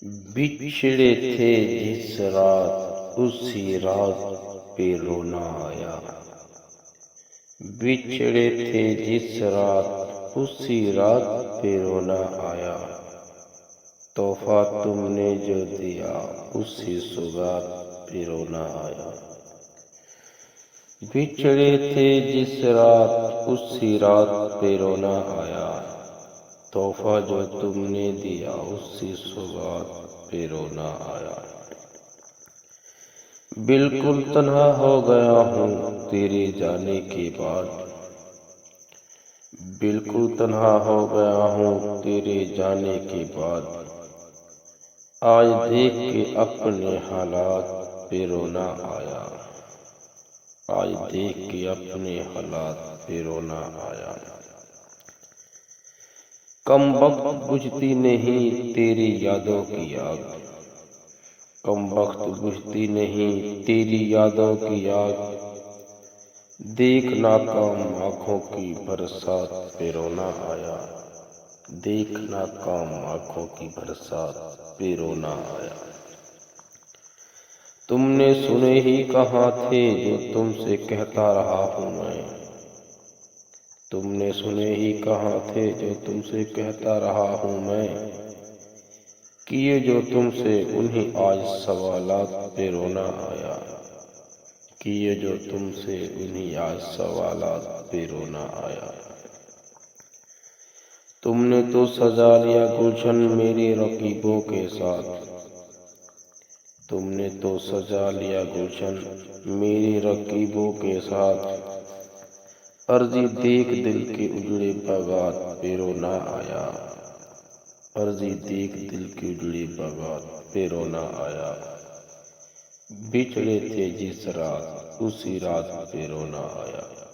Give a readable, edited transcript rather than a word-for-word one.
بچھڑے تھے جس رات اسی رات پہ رونا آیا۔ بچھڑے تھے جس رات اسی رات پہ رونا آیا۔ تحفہ تم نے جو دیا اسی سوگات پہ رونا آیا۔ بچھڑے تھے جس رات اسی رات پہ رونا آیا۔ تحفہ جو تم نے دیا اسی سوگات پہ رونا آیا۔ بالکل تنہا ہو گیا ہوں تیرے جانے کے بعد۔ بالکل تنہا ہو گیا ہوں تیرے جانے کے بعد۔ آج دیکھ کے اپنے حالات پہ رونا آیا۔ آج دیکھ کے اپنے حالات پہ رونا آیا۔ کم وقت بجھتی نہیں تیری یادوں کی آگ۔ کم وقت بجھتی نہیں تیری یادوں کی آگ۔ دیکھ ناکام آنکھوں کی برسات پہ رونا آیا۔ دیکھ ناکام آنکھوں کی برسات پہ رونا آیا۔ تم نے سنے ہی کہاں تھے جو تم سے کہتا رہا ہوں میں۔ تم نے سنے ہی کہاں تھے جو تم سے کہتا رہا ہوں میں۔ کیے جو تم سے انہی آج سوالات پہ رونا آیا۔ کیے جو تم سے انہی آج سوالات پہ رونا آیا۔ تم نے تو سجا لیا گلشن میری رقیبوں کے ساتھ۔ تم نے تو سجا لیا گلشن میری رقیبوں کے ساتھ۔ عرضی دیکھ دل کے اجڑے باغات پہ رونا آیا۔ عرضی دیکھ دل کے اجڑے باغات پہ رونا آیا۔ بچھڑے تھے جس رات اسی رات پہ رونا آیا۔